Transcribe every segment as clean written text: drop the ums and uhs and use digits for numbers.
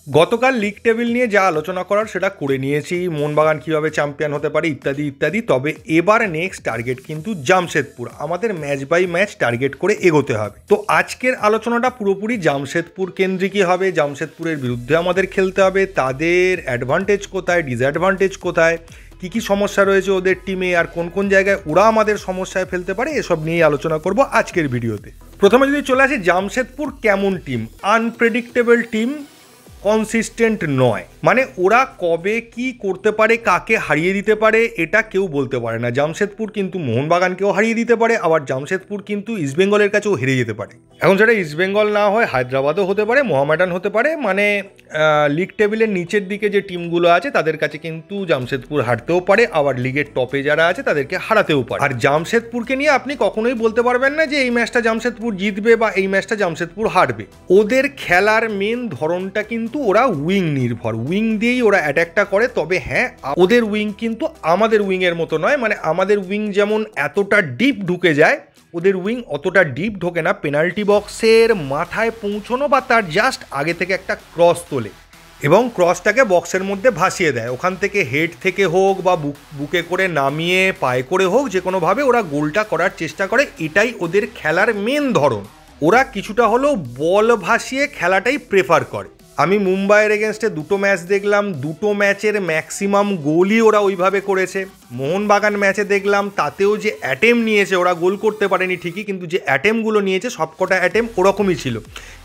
গতকাল league table নিয়ে যা আলোচনা করার সেটা করে নিয়েছি, মোহনবাগান কীভাবে চ্যাম্পিয়ন হতে পারে ইত্যাদি ইত্যাদি। তবে এবার নেক্সট টার্গেট কিন্তু জামশেদপুর, আমাদের ম্যাচ বাই ম্যাচ টার্গেট করে এগোতে হবে। তো আজকের আলোচনাটা পুরোপুরি জামশেদপুর কেন্দ্রিকই হবে। জামশেদপুরের বিরুদ্ধে আমাদের খেলতে হবে, তাদের অ্যাডভান্টেজ কোথায়, ডিসঅ্যাডভান্টেজ কোথায়, কী কী সমস্যা রয়েছে ওদের টিমে, আর কোন কোন জায়গায় ওরা আমাদের সমস্যায় ফেলতে পারে, এসব নিয়েই আলোচনা করব আজকের ভিডিওতে। প্রথমে যদি চলে আসি, জামশেদপুর কেমন টিম? আনপ্রেডিক্টেবল টিম, কনসিস্টেন্ট নয়। মানে ওরা কবে কি করতে পারে, কাকে হারিয়ে দিতে পারে, এটা কেউ বলতে পারে না। জামশেদপুর কিন্তু মোহনবাগানকেও হারিয়ে দিতে পারে, আবার জামশেদপুর কিন্তু ইস্টবেঙ্গলের কাছেও হেরে যেতে পারে। এখন সেটা ইস্টবেঙ্গল না হয় হায়দ্রাবাদও হতে পারে, মোহামেডান হতে পারে। মানে লিগ টেবিলের নিচের দিকে যে টিমগুলো আছে তাদের কাছে কিন্তু জামশেদপুর হারতেও পারে, আবার লিগের টপে যারা আছে তাদেরকে হারাতেও পারে। আর জামশেদপুরকে নিয়ে আপনি কখনোই বলতে পারবেন না যে এই ম্যাচটা জামশেদপুর জিতবে বা এই ম্যাচটা জামশেদপুর হারবে। ওদের খেলার মেন ধরনটা কিন্তু ওরা উইং নির্ভর, উইং দিয়েই ওরা অ্যাটাকটা করে। তবে হ্যাঁ, ওদের উইং কিন্তু আমাদের উইংয়ের মতো নয়। মানে আমাদের উইং যেমন এতটা ডিপ ঢুকে যায়, ওদের উইং অতটা ডিপ ঢোকে না। পেনাল্টি বক্সের মাথায় পৌঁছানো বা তার জাস্ট আগে থেকে একটা ক্রস তোলে এবং ক্রসটাকে বক্সের মধ্যে ভাসিয়ে দেয়। ওখান থেকে হেড থেকে হোক বা বুকে করে নামিয়ে পায়ে করে হোক, যে কোনোভাবে ওরা গোলটা করার চেষ্টা করে। এটাই ওদের খেলার মেন ধরন। ওরা কিছুটা হলেও বল ভাসিয়ে খেলাটাই প্রেফার করে। আমি মুম্বাইয়ের এগেনস্টে দুটো ম্যাচ দেখলাম, দুটো ম্যাচের ম্যাক্সিমাম গোলই ওরা ওইভাবে করেছে। মোহনবাগান ম্যাচে দেখলাম, তাতেও যে অ্যাটেম্প নিয়েছে, ওরা গোল করতে পারেনি ঠিকই, কিন্তু যে অ্যাটেম্পগুলো নিয়েছে সবকটা অ্যাটেম্প ওরকমই ছিল।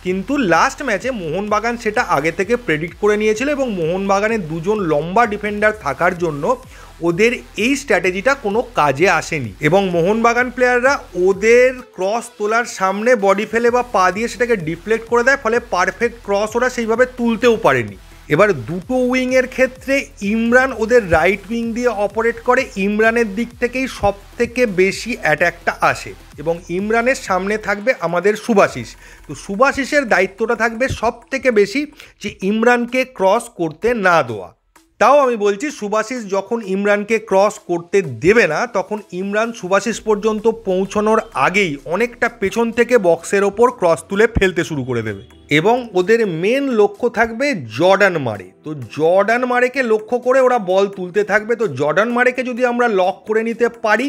কিন্তু লাস্ট ম্যাচে মোহনবাগান সেটা আগে থেকে প্রেডিক্ট করে নিয়েছিল এবং মোহনবাগানের দুজন লম্বা ডিফেন্ডার থাকার জন্য ওদের এই স্ট্র্যাটেজিটা কোনো কাজে আসেনি এবং মোহনবাগান প্লেয়াররা ওদের ক্রস তোলার সামনে বডি ফেলে বা পা দিয়ে সেটাকে ডিফ্লেক্ট করে দেয়, ফলে পারফেক্ট ক্রস ওরা সেইভাবে তুলতেও পারেনি। এবার দুটো উইংয়ের ক্ষেত্রে ইমরান ওদের রাইট উইং দিয়ে অপারেট করে। ইমরানের দিক থেকেই সব থেকে বেশি অ্যাট্যাকটা আসে এবং ইমরানের সামনে থাকবে আমাদের সুভাশিস। তো সুভাশিসের দায়িত্বটা থাকবে সব থেকে বেশি যে ইমরানকে ক্রস করতে না দেওয়া। তাও আমি বলছি, সুভাশিস যখন ইমরানকে ক্রস করতে দেবে না, তখন ইমরান সুভাশিস পর্যন্ত পৌঁছানোর আগেই অনেকটা পেছন থেকে বক্সের ওপর ক্রস তুলে ফেলতে শুরু করে দেবে এবং ওদের মেন লক্ষ্য থাকবে জর্ডান মারে। তো জর্ডান মারেকে লক্ষ্য করে ওরা বল তুলতে থাকবে। তো জর্ডান মারেকে যদি আমরা লক করে নিতে পারি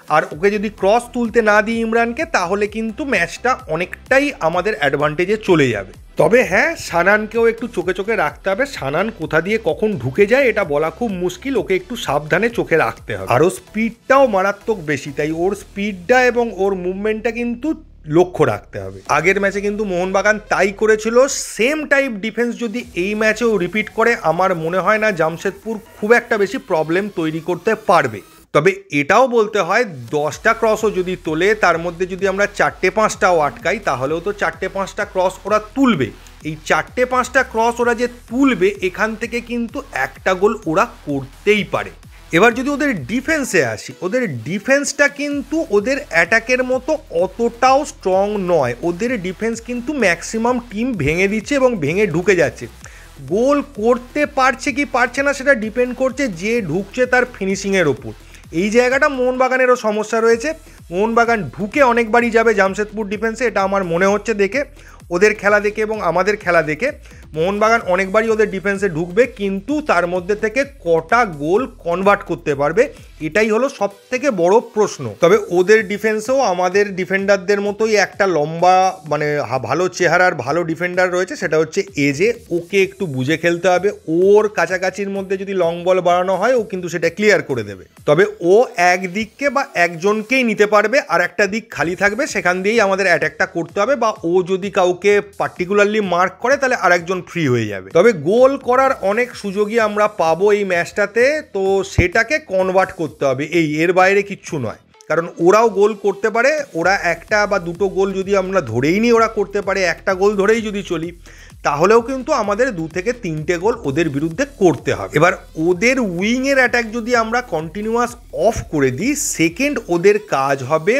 আর ওকে যদি ক্রস তুলতে না দিই ইমরানকে, তাহলে কিন্তু ম্যাচটা অনেকটাই আমাদের অ্যাডভান্টেজে চলে যাবে। তবে হ্যাঁ, সানানকেও একটু চোখে চোখে রাখতে হবে। সানান কোথা দিয়ে কখন ঢুকে যায় এটা বলা খুব মুশকিল, ওকে একটু সাবধানে চোখে রাখতে হবে। আর ওর স্পিডটাও মারাত্মক বেশি, তাই ওর স্পিডটা এবং ওর মুভমেন্টটা কিন্তু লক্ষ্য রাখতে হবে। আগের ম্যাচে কিন্তু মোহনবাগান তাই করেছিল। সেম টাইপ ডিফেন্স যদি এই ম্যাচেও রিপিট করে, আমার মনে হয় না জামশেদপুর খুব একটা বেশি প্রবলেম তৈরি করতে পারবে। তবে এটাও বলতে হয়, 10টা ক্রসও যদি তোলে, তার মধ্যে যদি আমরা 4-5টাও আটকাই, তাহলেও তো 4-5টা ক্রস ওরা তুলবে। এই 4-5টা ক্রস ওরা যে তুলবে, এখান থেকে কিন্তু একটা গোল ওরা করতেই পারে। এবার যদি ওদের ডিফেন্সে আসি, ওদের ডিফেন্সটা কিন্তু ওদের অ্যাটাকের মতো অতটাও স্ট্রং নয়। ওদের ডিফেন্স কিন্তু ম্যাক্সিমাম টিম ভেঙে দিচ্ছে এবং ভেঙে ঢুকে যাচ্ছে। গোল করতে পারছে কি পারছে না সেটা ডিপেন্ড করছে যে ঢুকছে তার ফিনিশিংয়ের ওপর। এই জায়গাটা মোহনবাগানেরও সমস্যা রয়েছে। মোহনবাগান ঢুকে অনেকবারই যাবে জামশেদপুর ডিফেন্সে, এটা আমার মনে হচ্ছে দেখে, ওদের খেলা দেখে এবং আমাদের খেলা দেখে। মোহনবাগান অনেকবারই ওদের ডিফেন্সে ঢুকবে, কিন্তু তার মধ্যে থেকে কটা গোল কনভার্ট করতে পারবে, এটাই হলো সব থেকে বড় প্রশ্ন। তবে ওদের ডিফেন্সেও আমাদের ডিফেন্ডারদের মতোই একটা লম্বা, মানে ভালো চেহারার ভালো ডিফেন্ডার রয়েছে, সেটা হচ্ছে এজে। ওকে একটু বুঝে খেলতে হবে। ওর কাছাকাছির মধ্যে যদি লং বল বাড়ানো হয়, ও কিন্তু সেটা ক্লিয়ার করে দেবে। তবে ও একদিককে বা একজনকেই নিতে পারবে, আর একটা দিক খালি থাকবে, সেখান দিয়েই আমাদের অ্যাটাকটা করতে হবে। বা ও যদি কাউকে পার্টিকুলারলি মার্ক করে, তাহলে আরেকজন ফ্রি হয়ে যাবে। তবে গোল করার অনেক সুযোগই আমরা পাবো এই ম্যাচটাতে, তো সেটাকে কনভার্ট করতে হবে, এর বাইরে কিচ্ছু নয়। কারণ ওরাও গোল করতে পারে। ওরা একটা বা দুটো গোল যদি আমরা ধরেই নিই ওরা করতে পারে, একটা গোল ধরেই যদি চলি, তাহলেও কিন্তু আমাদের 2 থেকে 3টে গোল ওদের বিরুদ্ধে করতে হবে। এবার ওদের উইংয়ের অ্যাটাক যদি আমরা কন্টিনিউয়াস অফ করে দিই, সেকেন্ড ওদের কাজ হবে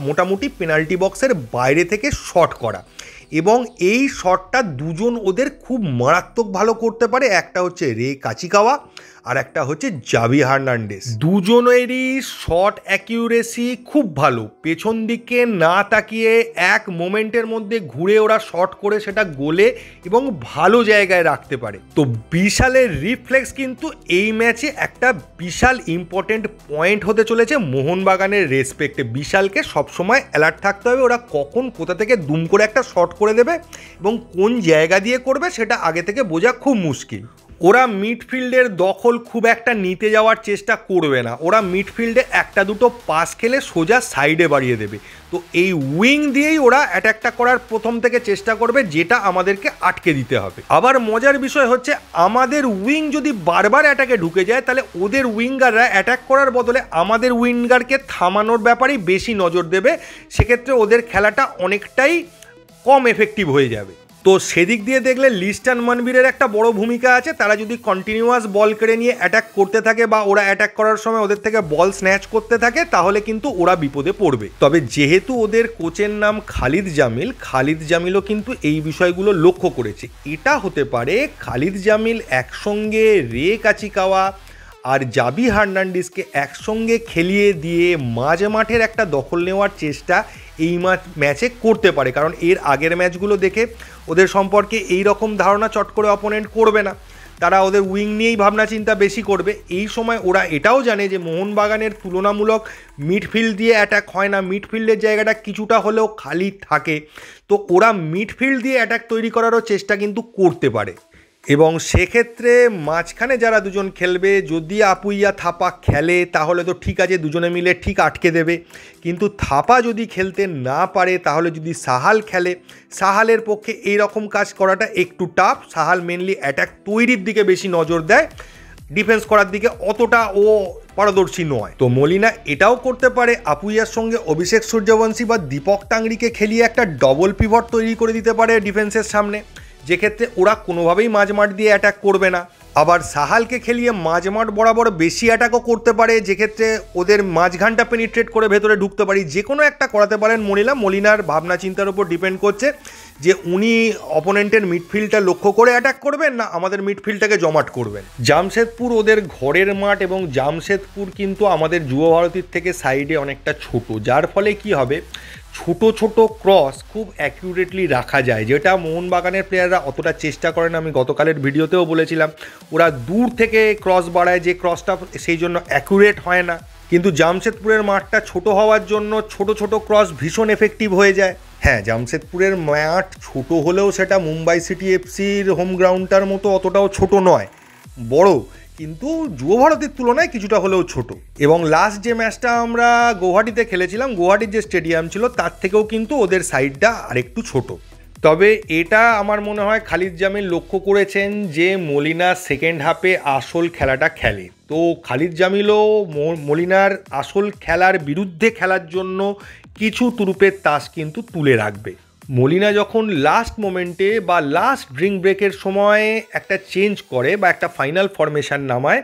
মোটামুটি পেনাল্টি বক্সের বাইরে থেকে শট করা। এবং এই শটটা দুজন ওদের খুব মারাত্মক ভালো করতে পারে। একটা হচ্ছে রে কাচিকাওয়া আর একটা হচ্ছে জাভি হার্নান্ডেস। দুজনেরই শট অ্যাকিউরেসি খুব ভালো, পেছন দিকে না তাকিয়ে এক মোমেন্টের মধ্যে ঘুরে ওরা শট করে সেটা গোলে এবং ভালো জায়গায় রাখতে পারে। তো বিশালের রিফ্লেক্স কিন্তু এই ম্যাচে একটা বিশাল ইম্পর্টেন্ট পয়েন্ট হতে চলেছে মোহনবাগানের রেসপেক্টে। বিশালকে সবসময় অ্যালার্ট থাকতে হবে, ওরা কখন কোথা থেকে দুম করে একটা শট করে দেবে এবং কোন জায়গা দিয়ে করবে সেটা আগে থেকে বোঝা খুব মুশকিল। ওরা মিডফিল্ডের দখল খুব একটা নিতে যাওয়ার চেষ্টা করবে না, ওরা মিডফিল্ডে একটা দুটো পাস খেলে সোজা সাইডে বাড়িয়ে দেবে। তো এই উইং দিয়েই ওরা অ্যাটাকটা করার প্রথম থেকে চেষ্টা করবে, যেটা আমাদেরকে আটকে দিতে হবে। আবার মজার বিষয় হচ্ছে আমাদের উইং যদি বারবার অ্যাটাকে ঢুকে যায় তাহলে ওদের উইঙ্গাররা অ্যাটাক করার বদলে আমাদের উইঙ্গারকে থামানোর ব্যাপারেই বেশি নজর দেবে, সেক্ষেত্রে ওদের খেলাটা অনেকটাই কম এফেক্টিভ হয়ে যাবে। তো সেদিক দিয়ে দেখলে লিস্টান মনবীরের একটা বড় ভূমিকা আছে। তারা যদি কন্টিনিউয়াস বল কেড়ে নিয়ে অ্যাটাক করতে থাকে বা ওরা অ্যাটাক করার সময় ওদের থেকে বল স্ন্যাচ করতে থাকে তাহলে কিন্তু ওরা বিপদে পড়বে। তবে যেহেতু ওদের কোচের নাম খালিদ জামিলও কিন্তু এই বিষয়গুলো লক্ষ্য করেছে। এটা হতে পারে খালিদ জামিল একসঙ্গে রে কাচিকাওয়া আর জাভি হার্নান্ডেসকে একসঙ্গে খেলিয়ে দিয়ে মাঝ মাঠের একটা দখল নেওয়ার চেষ্টা এই ম্যাচে করতে পারে, কারণ এর আগের ম্যাচগুলো দেখে ওদের সম্পর্কে এই রকম ধারণা চট করে অপোনেন্ট করবে না, তারা ওদের উইং নিয়েই ভাবনা চিন্তা বেশি করবে। এই সময় ওরা এটাও জানে যে মোহনবাগানের তুলনামূলক মিডফিল্ড দিয়ে অ্যাটাক হয় না, মিডফিল্ডের জায়গাটা কিছুটা হলেও খালি থাকে, তো ওরা মিডফিল্ড দিয়ে অ্যাটাক তৈরি করারও চেষ্টা কিন্তু করতে পারে। এবং সেক্ষেত্রে মাঝখানে যারা দুজন খেলবে, যদি আপুইয়া থাপা খেলে তাহলে তো ঠিক আছে, দুজনে মিলে ঠিক আটকে দেবে, কিন্তু থাপা যদি খেলতে না পারে তাহলে যদি সাহাল খেলে, সাহালের পক্ষে এই রকম কাজ করাটা একটু টাফ। সাহাল মেনলি অ্যাটাক তৈরির দিকে বেশি নজর দেয়, ডিফেন্স করার দিকে অতটা ও পারদর্শী নয়। তো মলিনা এটাও করতে পারে, আপুইয়ার সঙ্গে অভিষেক সূর্যবংশী বা দীপক টাংরিকে খেলিয়ে একটা ডবল পিভট তৈরি করে দিতে পারে ডিফেন্সের সামনে, যেক্ষেত্রে ওরা কোনোভাবেই মাঝমাঠ দিয়ে অ্যাটাক করবে না। আবার সাহালকে খেলিয়ে মাঝমাঠ বরাবর বেশি অ্যাটাকও করতে পারে, যেক্ষেত্রে ওদের মাঝখানটা পেনিট্রেট করে ভেতরে ঢুকতে পারি। যে কোনো একটা করাতে পারেন মলিনার ভাবনা চিন্তার উপর ডিপেন্ড করছে যে উনি অপোনেন্টের মিডফিল্ডটা লক্ষ্য করে অ্যাটাক করবেন না আমাদের মিডফিল্ডটাকে জমাট করবেন। জামশেদপুর ওদের ঘরের মাঠ এবং জামশেদপুর কিন্তু আমাদের যুব ভারতীর থেকে সাইডে অনেকটা ছোট, যার ফলে কি হবে ছোট ছোট ক্রস খুব অ্যাকিউরেটলি রাখা যায়, যেটা মোহনবাগানের প্লেয়াররা অতটা চেষ্টা করে না। আমি গতকালের ভিডিওতেও বলেছিলাম ওরা দূর থেকে ক্রস বাড়ায়, যে ক্রসটা সেই জন্য অ্যাকুরেট হয় না। কিন্তু জামশেদপুরের মাঠটা ছোট হওয়ার জন্য ছোট ছোট ক্রস ভীষণ এফেক্টিভ হয়ে যায়। হ্যাঁ, জামশেদপুরের মাঠ ছোট হলেও সেটা মুম্বাই সিটি এফসির হোম গ্রাউন্ডটার মতো অতটাও ছোট নয়, বড়, কিন্তু যুব ভারতের তুলনায় কিছুটা হলেও ছোট। এবং লাস্ট যে ম্যাচটা আমরা গৌহাটিতে খেলেছিলাম, গৌহাটির যে স্টেডিয়াম ছিল তার থেকেও কিন্তু ওদের সাইডটা আরেকটু ছোট। তবে এটা আমার মনে হয় খালিদ জামিল লক্ষ্য করেছেন যে মলিনা সেকেন্ড হাফে আসল খেলাটা খেলে, তো খালিদ জামিলও মলিনার আসল খেলার বিরুদ্ধে খেলার জন্য কিছু তুরুপের তাস কিন্তু তুলে রাখবে। মলিনা যখন লাস্ট মোমেন্টে বা লাস্ট ড্রিঙ্ক ব্রেকের সময় একটা চেঞ্জ করে বা একটা ফাইনাল ফরমেশান নামায়,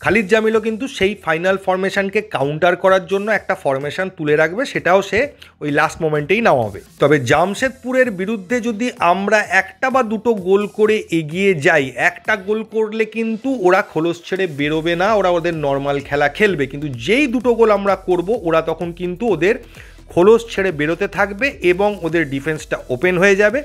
খালিদ জামিলও কিন্তু সেই ফাইনাল ফরমেশানকে কাউন্টার করার জন্য একটা ফরমেশান তুলে রাখবে, সেটাও সে ওই লাস্ট মোমেন্টেই নামাবে। তবে জামশেদপুরের বিরুদ্ধে যদি আমরা একটা বা দুটো গোল করে এগিয়ে যাই, একটা গোল করলে কিন্তু ওরা খোলস ছেড়ে বেরোবে না, ওরা ওদের নর্মাল খেলা খেলবে, কিন্তু যেই দুটো গোল আমরা করব ওরা তখন কিন্তু ওদের খোলস ছেড়ে বেরোতে থাকবে এবং ওদের ডিফেন্সটা ওপেন হয়ে যাবে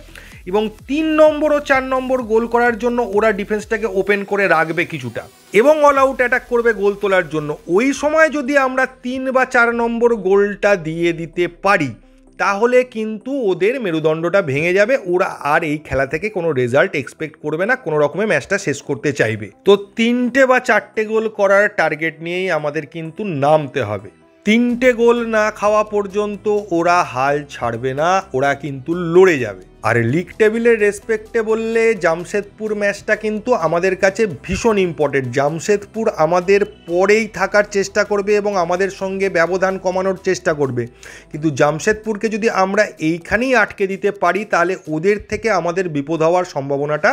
এবং 3 নম্বর ও 4 নম্বর গোল করার জন্য ওরা ডিফেন্সটাকে ওপেন করে রাখবে কিছুটা এবং অল আউট অ্যাটাক করবে গোল তোলার জন্য। ওই সময় যদি আমরা 3 বা 4 নম্বর গোলটা দিয়ে দিতে পারি তাহলে কিন্তু ওদের মেরুদণ্ডটা ভেঙে যাবে, ওরা আর এই খেলা থেকে কোনো রেজাল্ট এক্সপেক্ট করবে না, কোনো রকমে ম্যাচটা শেষ করতে চাইবে। তো 3টে বা 4টে গোল করার টার্গেট নিয়েই আমাদের কিন্তু নামতে হবে। 3টে গোল না খাওয়া পর্যন্ত ওরা হাল ছাড়বে না, ওরা কিন্তু লড়ে যাবে। আর লিগ টেবিলের রেসপেক্টে বললে জামশেদপুর ম্যাচটা কিন্তু আমাদের কাছে ভীষণ ইম্পর্টেন্ট। জামশেদপুর আমাদের পরেই থাকার চেষ্টা করবে এবং আমাদের সঙ্গে ব্যবধান কমানোর চেষ্টা করবে, কিন্তু জামশেদপুরকে যদি আমরা এইখানেই আটকে দিতে পারি তাহলে ওদের থেকে আমাদের বিপদ হওয়ার সম্ভাবনাটা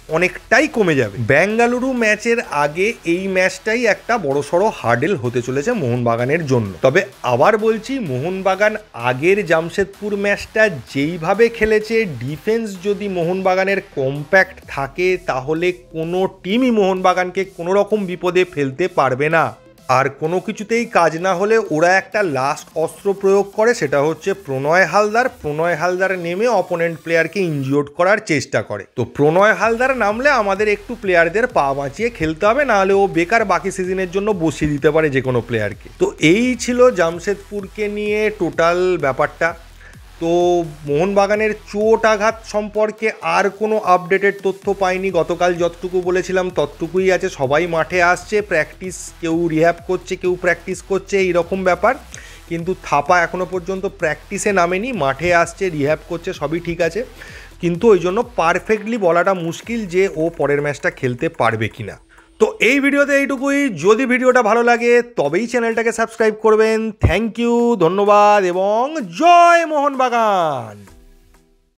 অনেকটাই কমে যাবে। বেঙ্গালুরু ম্যাচের আগে এই ম্যাচটাই একটা বড়সড় হার্ডেল হতে চলেছে মোহনবাগানের জন্য। তবে আবার বলছি, মোহনবাগান আগের জামশেদপুর ম্যাচটা যেইভাবে খেলেছে, ডিফেন্স যদি মোহনবাগানের কম্প্যাক্ট থাকে তাহলে কোনো টিমই মোহনবাগানকে কোনো রকম বিপদে ফেলতে পারবে না। আর কোনো কিছুতেই কাজ না হলে ওরা একটা লাস্ট অস্ত্র প্রয়োগ করে, সেটা হচ্ছে প্রণয় হালদার নেমে অপোনেন্ট প্লেয়ারকে ইনজিওর্ড করার চেষ্টা করে। তো প্রণয় হালদার নামলে আমাদের একটু প্লেয়ারদের পা বাঁচিয়ে খেলতে হবে, নাহলে ও বেকার বাকি সিজনের জন্য বসিয়ে দিতে পারে যে কোনো প্লেয়ারকে। তো এই ছিল জামশেদপুরকে নিয়ে টোটাল ব্যাপারটা। তো মোহনবাগানের চোট আঘাত সম্পর্কে আর কোনো আপডেটেড তথ্য পাইনি। গতকাল যতটুকু বলেছিলাম ততটুকুই আছে, সবাই মাঠে আসছে, প্র্যাকটিস, কেউ রিহ্যাব করছে, কেউ প্র্যাকটিস করছে, এইরকম ব্যাপার। কিন্তু থাপা এখনও পর্যন্ত প্র্যাকটিসে নামেনি, মাঠে আসছে, রিহ্যাব করছে, সবই ঠিক আছে। কিন্তু ওই জন্য পারফেক্টলি বলাটা মুশকিল যে ও পরের ম্যাচটা খেলতে পারবে কিনা। তো এই ভিডিওতে এইটুকুই। যদি ভিডিওটা ভালো লাগে তবেই চ্যানেলটাকে সাবস্ক্রাইব করবেন। থ্যাংক ইউ, ধন্যবাদ এবং জয় মোহনবাগান।